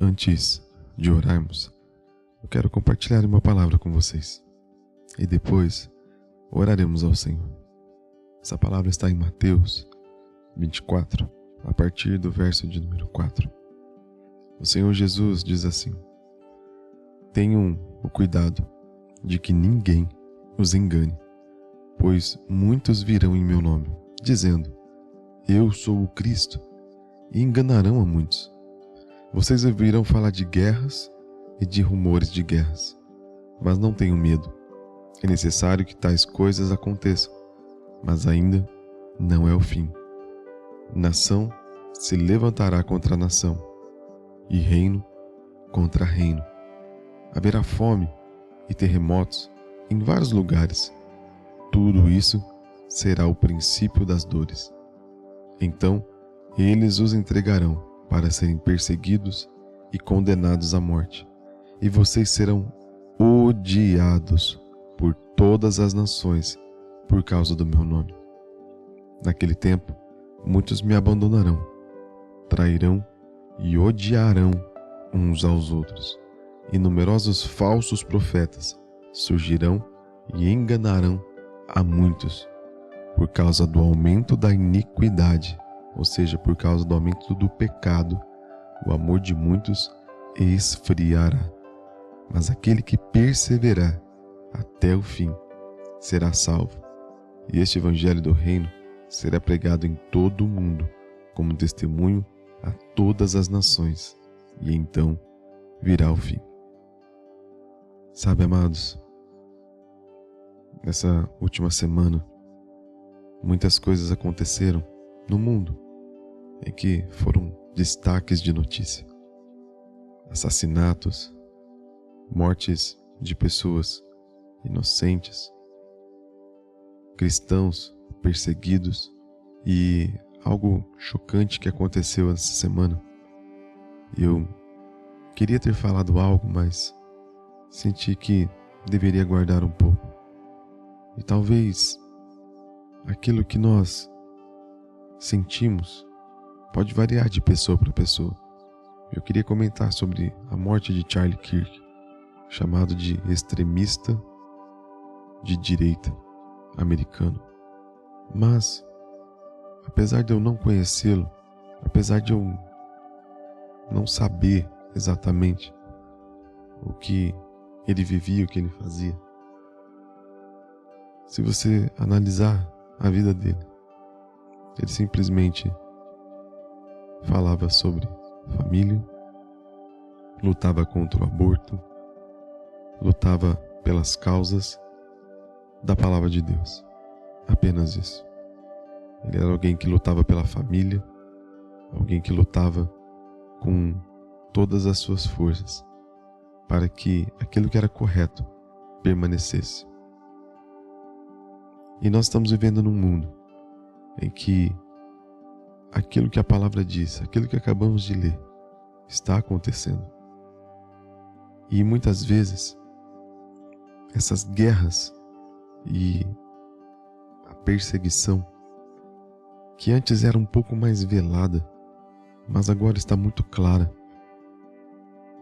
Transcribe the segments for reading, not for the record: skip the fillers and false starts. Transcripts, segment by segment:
Antes de orarmos, eu quero compartilhar uma palavra com vocês e depois oraremos ao Senhor. Essa palavra está em Mateus 24, a partir do verso de número 4. O Senhor Jesus diz assim: Tenham o cuidado de que ninguém os engane, pois muitos virão em meu nome, dizendo: Eu sou o Cristo, e enganarão a muitos. Vocês ouvirão falar de guerras e de rumores de guerras, mas não tenham medo. É necessário que tais coisas aconteçam, mas ainda não é o fim. Nação se levantará contra nação, e reino contra reino. Haverá fome e terremotos em vários lugares. Tudo isso será o princípio das dores. Então eles os entregarão para serem perseguidos e condenados à morte, e vocês serão odiados por todas as nações por causa do meu nome. Naquele tempo, muitos me abandonarão, trairão e odiarão uns aos outros, e numerosos falsos profetas surgirão e enganarão a muitos, por causa do aumento da iniquidade, ou seja, por causa do aumento do pecado. O amor de muitos esfriará, mas aquele que perseverar até o fim será salvo. E este evangelho do reino será pregado em todo o mundo como testemunho a todas as nações, e então virá o fim. Sabe, amados, nessa última semana, muitas coisas aconteceram no mundo em que foram destaques de notícia. Assassinatos, mortes de pessoas inocentes, cristãos perseguidos, e algo chocante que aconteceu essa semana. Eu queria ter falado algo, mas senti que deveria guardar um pouco. E talvez aquilo que nós sentimos pode variar de pessoa para pessoa. Eu queria comentar sobre a morte de Charlie Kirk, chamado de extremista de direita americano. Mas, apesar de eu não conhecê-lo, apesar de eu não saber exatamente o que ele vivia, o que ele fazia, se você analisar a vida dele, ele simplesmente falava sobre família, lutava contra o aborto, lutava pelas causas da palavra de Deus. Apenas isso. Ele era alguém que lutava pela família, alguém que lutava com todas as suas forças para que aquilo que era correto permanecesse. E nós estamos vivendo num mundo em que aquilo que a palavra diz, aquilo que acabamos de ler, está acontecendo. E muitas vezes, essas guerras e a perseguição, que antes era um pouco mais velada, mas agora está muito clara.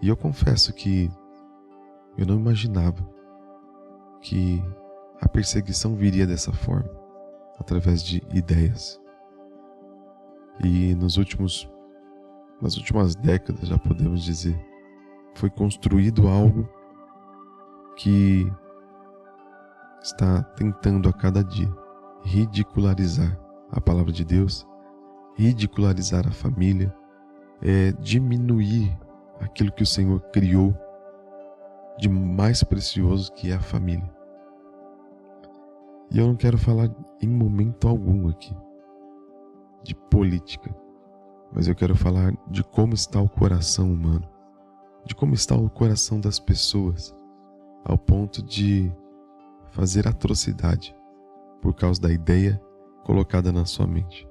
E eu confesso que eu não imaginava que a perseguição viria dessa forma, através de ideias. E nas últimas décadas, já podemos dizer, foi construído algo que está tentando a cada dia ridicularizar a palavra de Deus, ridicularizar a família, diminuir aquilo que o Senhor criou de mais precioso, que é a família. E eu não quero falar em momento algum aqui de política, mas eu quero falar de como está o coração humano, de como está o coração das pessoas, ao ponto de fazer atrocidade por causa da ideia colocada na sua mente.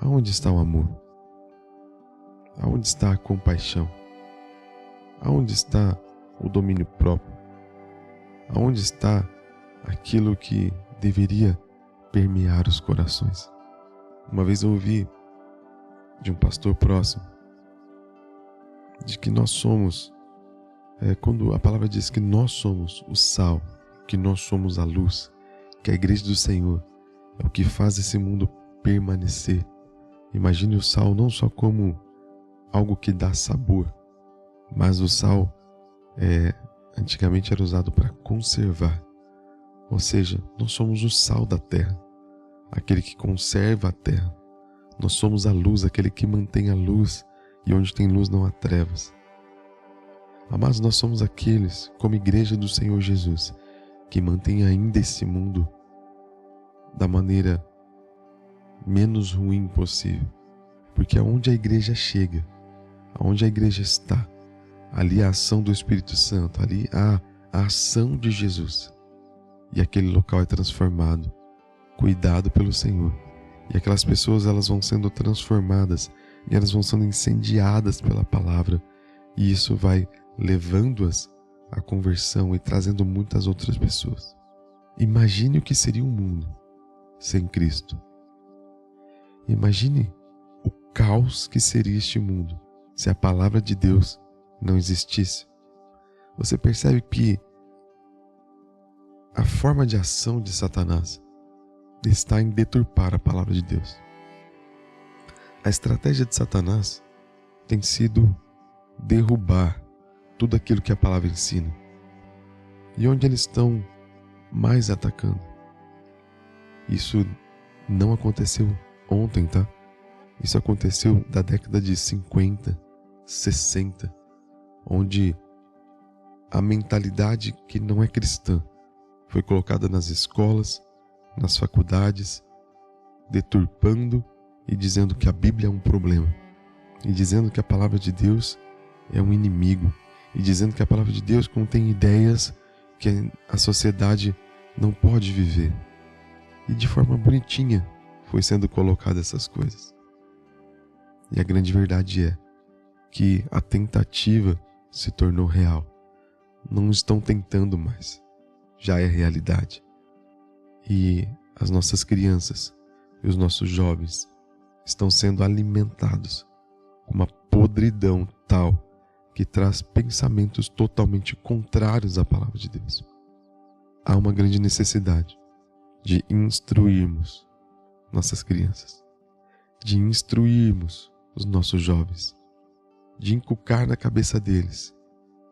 Aonde está o amor? Aonde está a compaixão? Aonde está o domínio próprio? Aonde está aquilo que deveria permear os corações? Uma vez eu ouvi de um pastor próximo de que nós somos, quando a palavra diz que nós somos o sal, que nós somos a luz, que a igreja do Senhor é o que faz esse mundo permanecer. Imagine o sal não só como algo que dá sabor, mas o sal antigamente era usado para conservar. Ou seja, nós somos o sal da terra, aquele que conserva a terra. Nós somos a luz, aquele que mantém a luz, e onde tem luz não há trevas. Amados, nós somos aqueles, como igreja do Senhor Jesus, que mantém ainda esse mundo da maneira menos ruim possível. Porque aonde a igreja chega, aonde a igreja está, ali há a ação do Espírito Santo, ali há a ação de Jesus. E aquele local é transformado, cuidado pelo Senhor. E aquelas pessoas, elas vão sendo transformadas e elas vão sendo incendiadas pela palavra. E isso vai levando-as à conversão e trazendo muitas outras pessoas. Imagine o que seria um mundo sem Cristo. Imagine o caos que seria este mundo se a palavra de Deus não existisse. Você percebe que a forma de ação de Satanás está em deturpar a palavra de Deus. A estratégia de Satanás tem sido derrubar tudo aquilo que a palavra ensina. E onde eles estão mais atacando? Isso não aconteceu ontem, tá? Isso aconteceu da década de 50, 60, onde a mentalidade que não é cristã foi colocada nas escolas, nas faculdades, deturpando e dizendo que a Bíblia é um problema, e dizendo que a palavra de Deus é um inimigo, e dizendo que a palavra de Deus contém ideias que a sociedade não pode viver. E de forma bonitinha foi sendo colocada essas coisas. E a grande verdade é que a tentativa se tornou real. Não estão tentando mais, já é realidade. E as nossas crianças e os nossos jovens estão sendo alimentados com uma podridão tal que traz pensamentos totalmente contrários à palavra de Deus. Há uma grande necessidade de instruirmos nossas crianças, de instruirmos os nossos jovens, de inculcar na cabeça deles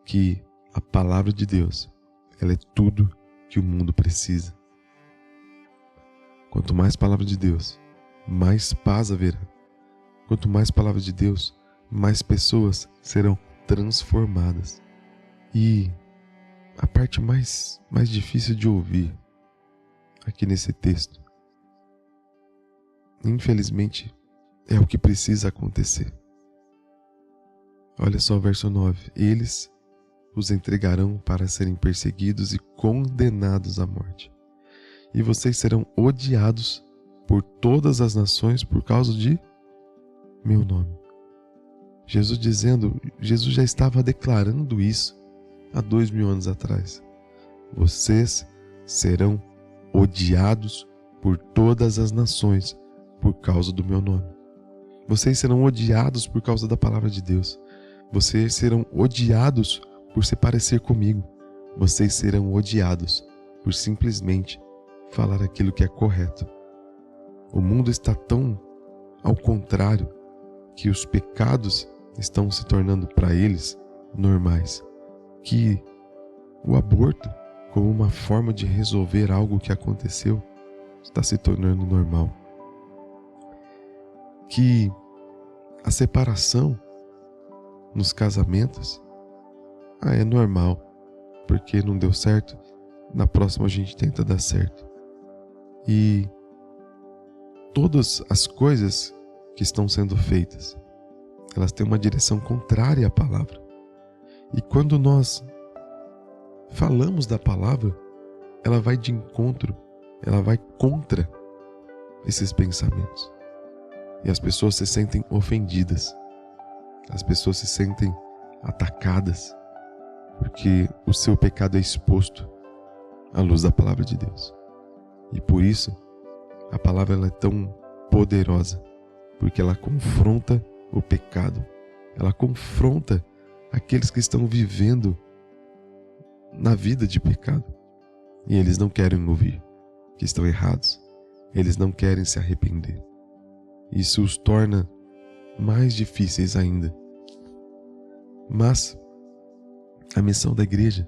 que a palavra de Deus, ela é tudo que o mundo precisa. Quanto mais palavra de Deus, mais paz haverá. Quanto mais palavra de Deus, mais pessoas serão transformadas. E a parte mais difícil de ouvir aqui nesse texto, infelizmente, é o que precisa acontecer. Olha só o verso 9. Eles os entregarão para serem perseguidos e condenados à morte. E vocês serão odiados por todas as nações por causa de meu nome. Jesus já estava declarando isso há 2000 anos atrás. Vocês serão odiados por todas as nações por causa do meu nome. Vocês serão odiados por causa da palavra de Deus. Vocês serão odiados por se parecer comigo. Vocês serão odiados por simplesmente falar aquilo que é correto. O mundo está tão ao contrário que os pecados estão se tornando para eles normais, que o aborto, como uma forma de resolver algo que aconteceu, está se tornando normal. Que a separação nos casamentos é normal, porque não deu certo, na próxima a gente tenta dar certo. E todas as coisas que estão sendo feitas, elas têm uma direção contrária à palavra. E quando nós falamos da palavra, ela vai de encontro, ela vai contra esses pensamentos. E as pessoas se sentem ofendidas, as pessoas se sentem atacadas, porque o seu pecado é exposto à luz da palavra de Deus. E por isso, a palavra ela é tão poderosa, porque ela confronta o pecado, ela confronta aqueles que estão vivendo na vida de pecado. E eles não querem ouvir que estão errados. Eles não querem se arrepender. Isso os torna mais difíceis ainda. Mas a missão da igreja,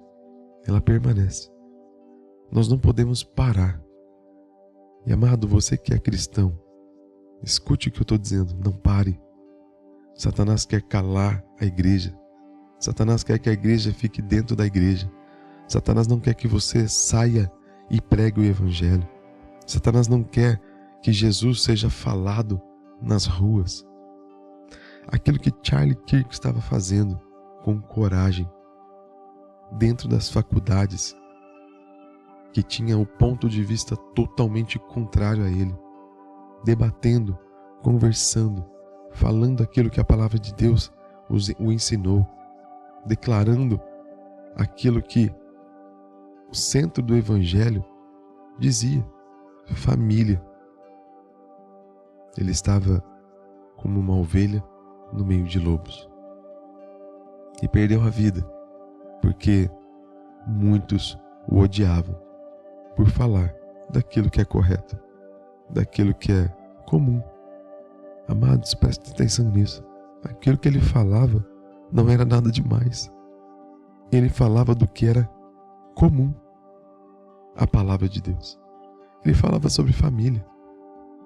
ela permanece. Nós não podemos parar. E amado, você que é cristão, escute o que eu estou dizendo, não pare. Satanás quer calar a igreja. Satanás quer que a igreja fique dentro da igreja. Satanás não quer que você saia e pregue o evangelho. Satanás não quer que Jesus seja falado nas ruas. Aquilo que Charlie Kirk estava fazendo com coragem dentro das faculdades, que tinha o ponto de vista totalmente contrário a ele, debatendo, conversando, falando aquilo que a palavra de Deus o ensinou, declarando aquilo que o centro do evangelho dizia: família. Ele estava como uma ovelha no meio de lobos e perdeu a vida porque muitos o odiavam por falar daquilo que é correto, daquilo que é comum. Amados, prestem atenção nisso. Aquilo que ele falava não era nada demais. Ele falava do que era comum, a palavra de Deus. Ele falava sobre família.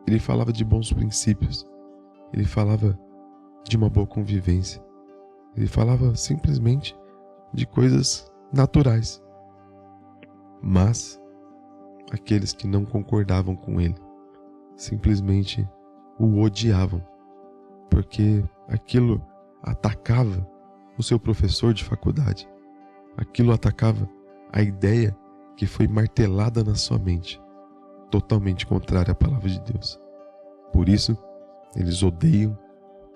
Ele falava de bons princípios. Ele falava de uma boa convivência. Ele falava simplesmente de coisas naturais. Mas aqueles que não concordavam com ele simplesmente o odiavam, porque aquilo atacava o seu professor de faculdade. Aquilo atacava a ideia que foi martelada na sua mente, totalmente contrária à palavra de Deus. Por isso, eles odeiam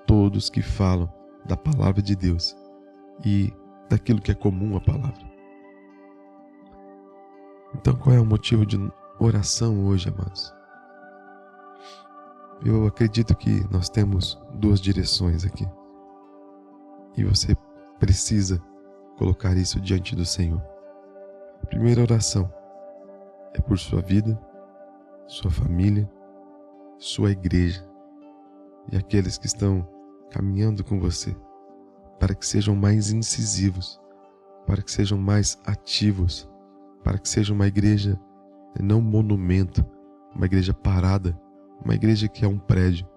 todos que falam da palavra de Deus e daquilo que é comum à palavra. Então, qual é o motivo de oração hoje, amados? Eu acredito que nós temos duas direções aqui. E você precisa colocar isso diante do Senhor. A primeira oração é por sua vida, sua família, sua igreja e aqueles que estão caminhando com você, para que sejam mais incisivos, para que sejam mais ativos, para que seja uma igreja não monumento, uma igreja parada, uma igreja que é um prédio,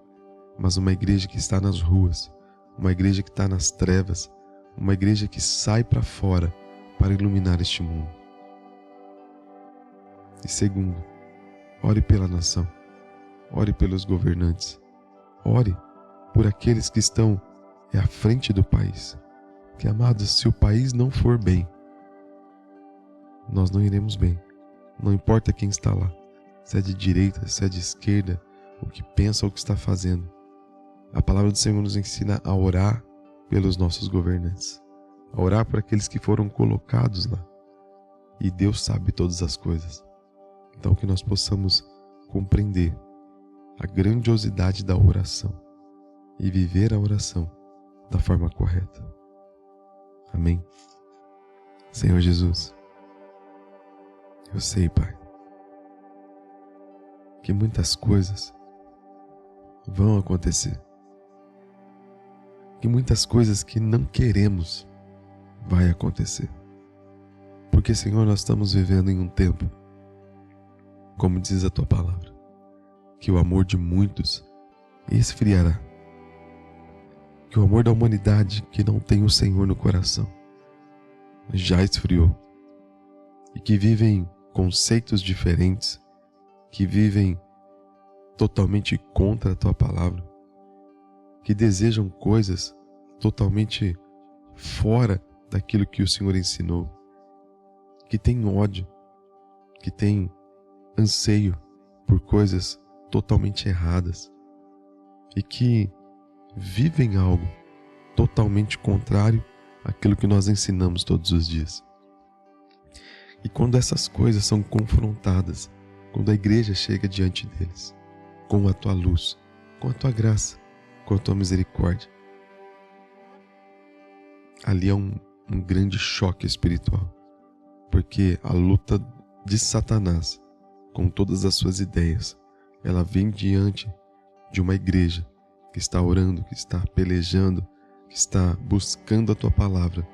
mas uma igreja que está nas ruas, uma igreja que está nas trevas, uma igreja que sai para fora para iluminar este mundo. E segundo, ore pela nação, ore pelos governantes, ore por aqueles que estão à frente do país. Que, amados, se o país não for bem, nós não iremos bem. Não importa quem está lá, se é de direita, se é de esquerda, o que pensa ou o que está fazendo. A palavra do Senhor nos ensina a orar pelos nossos governantes, a orar por aqueles que foram colocados lá. E Deus sabe todas as coisas. Então que nós possamos compreender a grandiosidade da oração e viver a oração da forma correta. Amém? Senhor Jesus, eu sei, Pai, que muitas coisas vão acontecer, que muitas coisas que não queremos vai acontecer, porque, Senhor, nós estamos vivendo em um tempo, como diz a Tua palavra, que o amor de muitos esfriará, que o amor da humanidade que não tem o Senhor no coração já esfriou, e que vivem conceitos diferentes, que vivem totalmente contra a Tua palavra, que desejam coisas totalmente fora daquilo que o Senhor ensinou, que tem ódio, que tem anseio por coisas totalmente erradas e que vivem algo totalmente contrário àquilo que nós ensinamos todos os dias. E quando essas coisas são confrontadas, quando a igreja chega diante deles, com a Tua luz, com a Tua graça, com a Tua misericórdia, ali é um grande choque espiritual, porque a luta de Satanás com todas as suas ideias, ela vem diante de uma igreja que está orando, que está pelejando, que está buscando a tua palavra.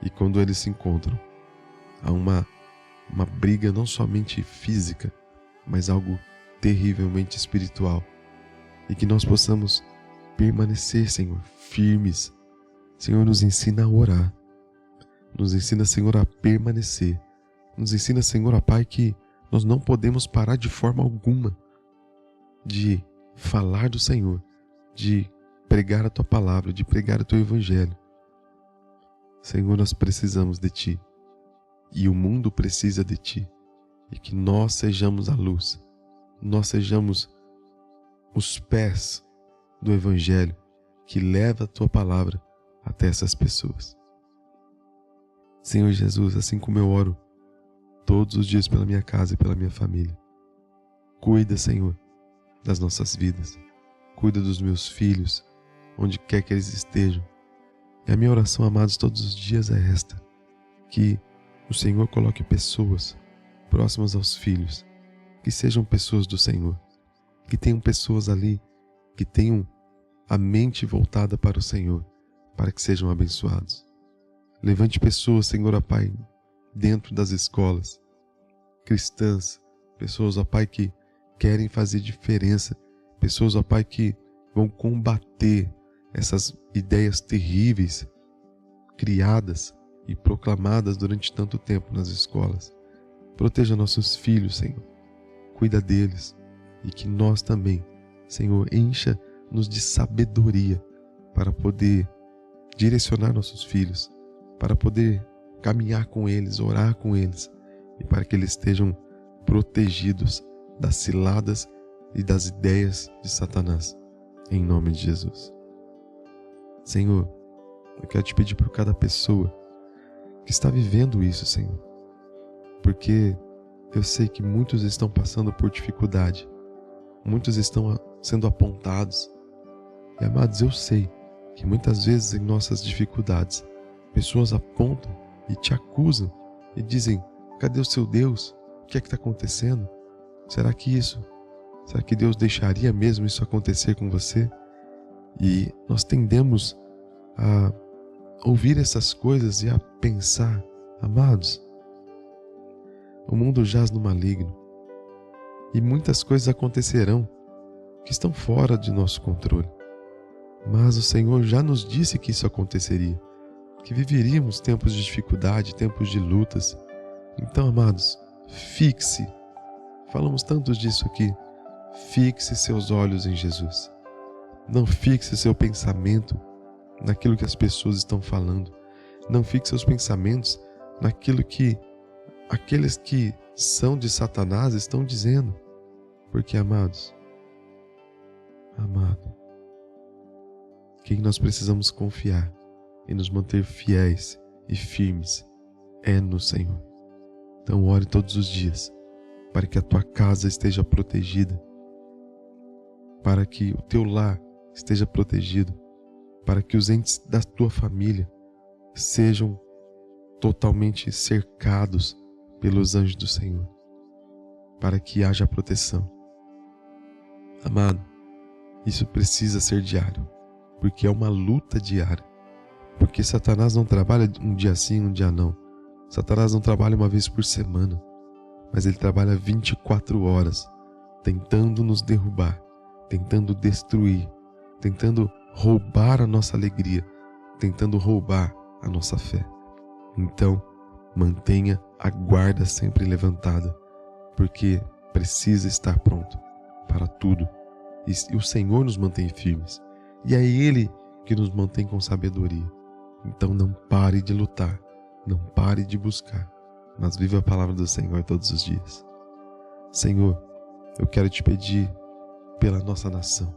E quando eles se encontram, há uma briga não somente física, mas algo terrivelmente espiritual. E que nós possamos permanecer, Senhor, firmes. Senhor, nos ensina a orar. Nos ensina, Senhor, a permanecer. Nos ensina, Senhor, Pai, que nós não podemos parar de forma alguma de falar do Senhor, de pregar a tua palavra, de pregar o teu evangelho. Senhor, nós precisamos de ti, e o mundo precisa de ti, e que nós sejamos a luz, nós sejamos os pés do evangelho que leva a tua palavra até essas pessoas. Senhor Jesus, assim como eu oro todos os dias pela minha casa e pela minha família, cuida, Senhor, das nossas vidas, cuida dos meus filhos, onde quer que eles estejam. E a minha oração, amados, todos os dias é esta: que o Senhor coloque pessoas próximas aos filhos, que sejam pessoas do Senhor, que tenham pessoas ali, que tenham a mente voltada para o Senhor, para que sejam abençoados. Levante pessoas, Senhor, ó Pai, dentro das escolas cristãs, pessoas, ó Pai, que querem fazer diferença, pessoas, ó Pai, que vão combater essas ideias terríveis criadas e proclamadas durante tanto tempo nas escolas. Proteja nossos filhos, Senhor, cuida deles, e que nós também, Senhor, encha-nos de sabedoria para poder direcionar nossos filhos, para poder caminhar com eles, orar com eles, e para que eles estejam protegidos das ciladas e das ideias de Satanás, em nome de Jesus. Senhor, eu quero te pedir por cada pessoa que está vivendo isso, Senhor, porque eu sei que muitos estão passando por dificuldade, muitos estão sendo apontados, e amados, eu sei que muitas vezes em nossas dificuldades, pessoas apontam e te acusam e dizem: cadê o seu Deus? O que é que está acontecendo? Será que Deus deixaria mesmo isso acontecer com você? E nós tendemos a ouvir essas coisas e a pensar: amados, o mundo jaz no maligno e muitas coisas acontecerão que estão fora de nosso controle. Mas o Senhor já nos disse que isso aconteceria, que viveríamos tempos de dificuldade, tempos de lutas. Então, amados, falamos tanto disso aqui, fixe seus olhos em Jesus. Não fixe seu pensamento naquilo que as pessoas estão falando. Não fixe seus pensamentos naquilo que aqueles que são de Satanás estão dizendo. Porque, amados, quem nós precisamos confiar e nos manter fiéis e firmes é no Senhor. Então ore todos os dias para que a tua casa esteja protegida, para que o teu lar esteja protegido, para que os entes da tua família sejam totalmente cercados pelos anjos do Senhor, para que haja proteção. Amado, isso precisa ser diário, porque é uma luta diária, porque Satanás não trabalha um dia sim, um dia não. Satanás não trabalha uma vez por semana, mas ele trabalha 24 horas, tentando nos derrubar, tentando destruir, tentando roubar a nossa alegria, tentando roubar a nossa fé. Então, mantenha a guarda sempre levantada, porque precisa estar pronto para tudo. E o Senhor nos mantém firmes, e é Ele que nos mantém com sabedoria. Então não pare de lutar, não pare de buscar, mas viva a palavra do Senhor todos os dias. Senhor, eu quero te pedir pela nossa nação.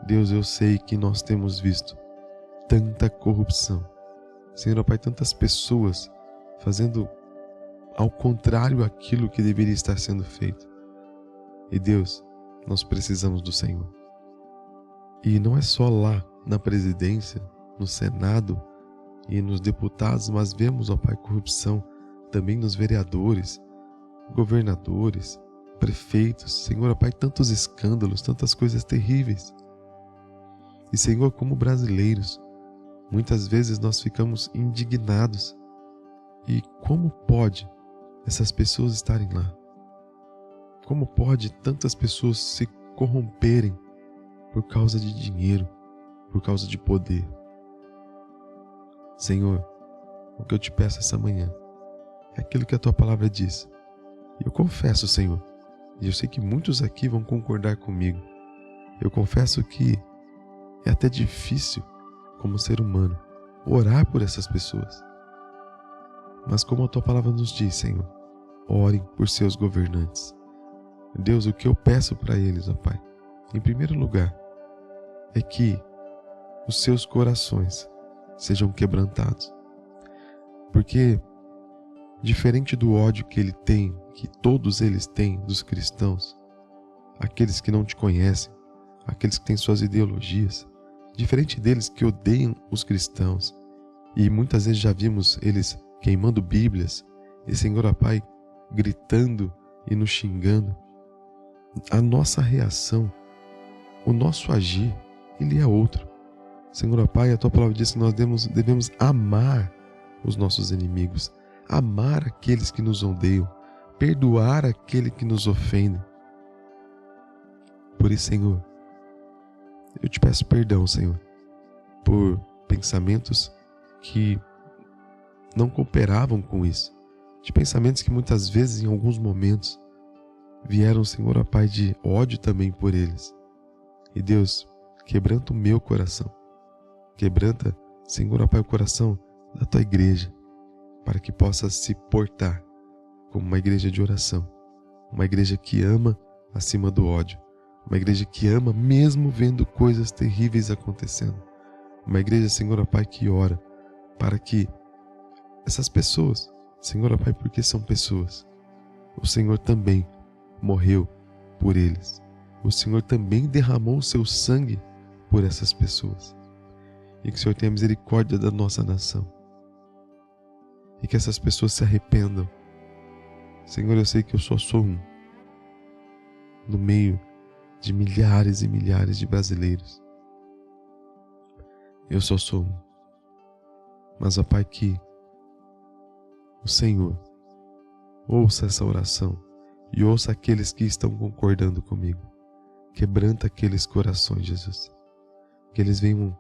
Deus, eu sei que nós temos visto tanta corrupção. Senhor, Pai, tantas pessoas fazendo ao contrário aquilo que deveria estar sendo feito. E Deus, nós precisamos do Senhor. E não é só lá na presidência, no Senado e nos deputados, mas vemos, ó Pai, corrupção também nos vereadores, governadores, prefeitos. Senhor, ó Pai, tantos escândalos, tantas coisas terríveis. E Senhor, como brasileiros, muitas vezes nós ficamos indignados. E como pode essas pessoas estarem lá? Como pode tantas pessoas se corromperem por causa de dinheiro, por causa de poder? Senhor, o que eu te peço essa manhã é aquilo que a tua palavra diz. E eu confesso, Senhor, e eu sei que muitos aqui vão concordar comigo, eu confesso que é até difícil, como ser humano, orar por essas pessoas. Mas como a tua palavra nos diz, Senhor, orem por seus governantes. Deus, o que eu peço para eles, ó Pai, em primeiro lugar, é que os seus corações sejam quebrantados. Porque, diferente do ódio que ele tem, que todos eles têm dos cristãos, aqueles que não te conhecem, aqueles que têm suas ideologias, diferente deles que odeiam os cristãos, e muitas vezes já vimos eles queimando Bíblias, e Senhor, ó Pai, gritando e nos xingando, a nossa reação, o nosso agir, ele é outro. Senhor, ó Pai, a tua palavra diz que nós devemos amar os nossos inimigos, amar aqueles que nos odeiam, perdoar aquele que nos ofende. Por isso, Senhor, eu te peço perdão, Senhor, por pensamentos que não cooperavam com isso, de pensamentos que muitas vezes, em alguns momentos, vieram, Senhor, ó Pai, de ódio também por eles. E Deus, quebranta o meu coração, quebranta, Senhor, ó Pai, o coração da tua igreja, para que possa se portar como uma igreja de oração, uma igreja que ama acima do ódio, uma igreja que ama mesmo vendo coisas terríveis acontecendo, uma igreja, Senhor, ó Pai, que ora para que essas pessoas, Senhor, ó Pai, porque são pessoas, o Senhor também morreu por eles, o Senhor também derramou o seu sangue por essas pessoas, e que o Senhor tenha misericórdia da nossa nação, e que essas pessoas se arrependam. Senhor, eu sei que eu só sou um no meio de milhares e milhares de brasileiros. Eu só sou um. Mas, ó Pai, que o Senhor ouça essa oração e ouça aqueles que estão concordando comigo. Quebranta aqueles corações, Jesus. Que eles venham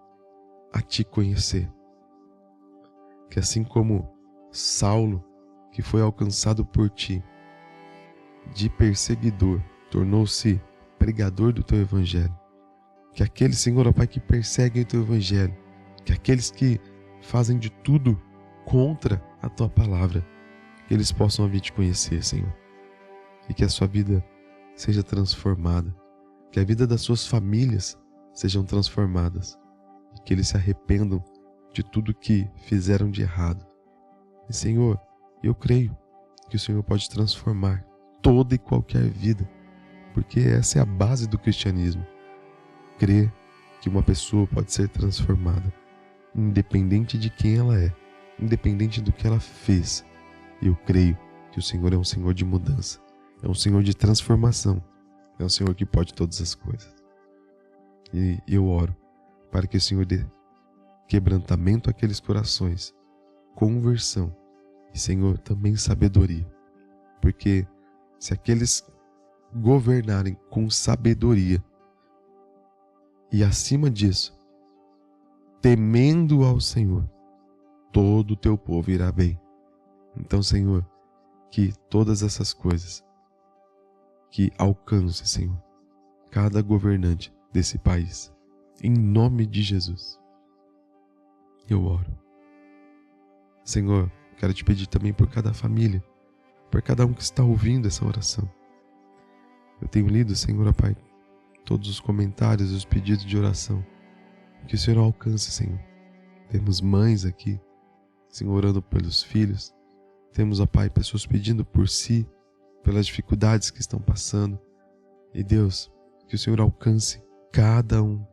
a te conhecer. Que assim como Saulo, que foi alcançado por ti, de perseguidor, tornou-se pregador do teu evangelho. Que aqueles, Senhor, ó Pai, que perseguem o teu evangelho, que aqueles que fazem de tudo contra a tua palavra, que eles possam vir te conhecer, Senhor. E que a sua vida seja transformada, que a vida das suas famílias sejam transformadas, e que eles se arrependam de tudo que fizeram de errado. E, Senhor, eu creio que o Senhor pode transformar toda e qualquer vida, porque essa é a base do cristianismo. Crer que uma pessoa pode ser transformada, independente de quem ela é, independente do que ela fez. Eu creio que o Senhor é um Senhor de mudança, é um Senhor de transformação, é um Senhor que pode todas as coisas. E eu oro para que o Senhor dê quebrantamento àqueles corações, conversão e, Senhor, também sabedoria. Porque se aqueles governarem com sabedoria e, acima disso, temendo ao Senhor, todo o teu povo irá bem. Então, Senhor, que todas essas coisas que alcance, Senhor, cada governante desse país, em nome de Jesus, eu oro. Senhor, quero te pedir também por cada família, por cada um que está ouvindo essa oração. Eu tenho lido, Senhor, ó Pai, todos os comentários, os pedidos de oração, que o Senhor alcance, Senhor. Temos mães aqui, Senhor, orando pelos filhos. Temos, ó Pai, pessoas pedindo por si, pelas dificuldades que estão passando. E Deus, que o Senhor alcance cada um,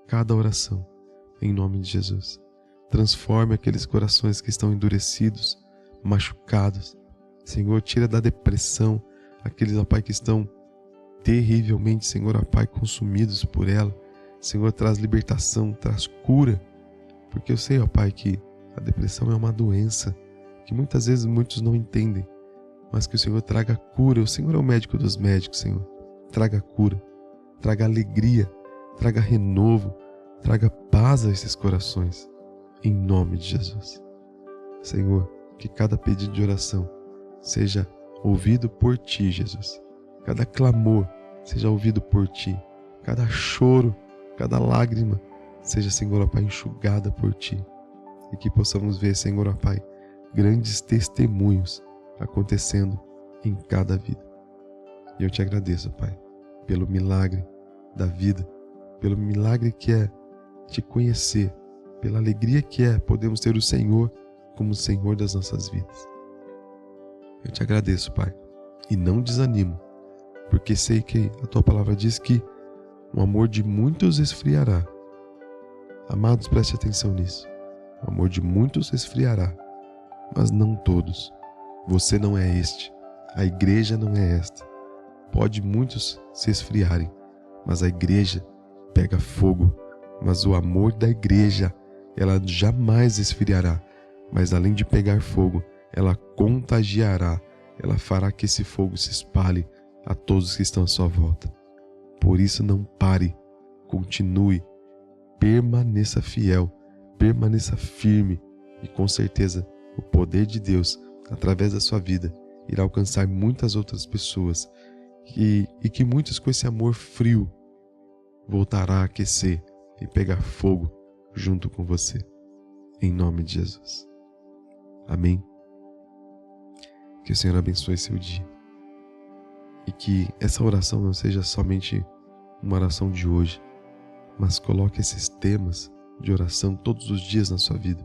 cada oração, em nome de Jesus. transforme aqueles corações que estão endurecidos, machucados. Senhor, tira da depressão aqueles, ó Pai, que estão terrivelmente, Senhor, ó Pai, consumidos por ela. Senhor, traz libertação, traz cura, porque eu sei, ó Pai, que a depressão é uma doença que muitas vezes muitos não entendem, mas que o Senhor traga cura. O Senhor é o médico dos médicos, Senhor. Traga cura, traga alegria, traga renovo, traga paz a esses corações, em nome de Jesus. Senhor, que cada pedido de oração seja ouvido por Ti, Jesus. Cada clamor seja ouvido por Ti. Cada choro, cada lágrima seja, Senhor, ó Pai, enxugada por Ti. E que possamos ver, Senhor, ó Pai, grandes testemunhos acontecendo em cada vida. E eu Te agradeço, Pai, pelo milagre da vida, pelo milagre que é Te conhecer, pela alegria que é podemos ter o Senhor como o Senhor das nossas vidas. Eu Te agradeço, Pai, e não desanimo, porque sei que a Tua palavra diz que o amor de muitos esfriará. Amados, preste atenção nisso. O amor de muitos esfriará, mas não todos. Você não é este, a igreja não é esta. Pode muitos se esfriarem, mas a igreja pega fogo. Mas o amor da igreja, ela jamais esfriará, mas além de pegar fogo, ela contagiará, ela fará que esse fogo se espalhe a todos que estão à sua volta. Por isso não pare, continue, permaneça fiel, permaneça firme e com certeza o poder de Deus, através da sua vida, irá alcançar muitas outras pessoas e que muitos com esse amor frio voltará a aquecer e pegar fogo junto com você, em nome de Jesus. Amém. Que o Senhor abençoe seu dia e que essa oração não seja somente uma oração de hoje, mas coloque esses temas de oração todos os dias na sua vida,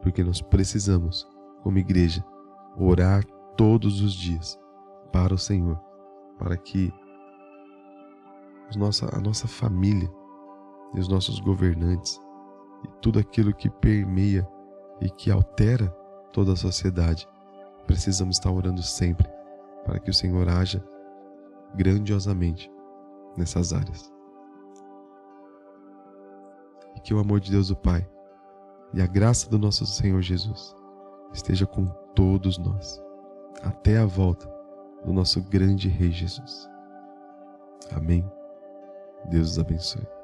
porque nós precisamos, como igreja, orar todos os dias para o Senhor, para que a nossa família e os nossos governantes e tudo aquilo que permeia e que altera toda a sociedade, precisamos estar orando sempre para que o Senhor haja grandiosamente nessas áreas. E que o amor de Deus o Pai e a graça do nosso Senhor Jesus esteja com todos nós, até a volta do nosso grande Rei Jesus. Amém. Deus os abençoe.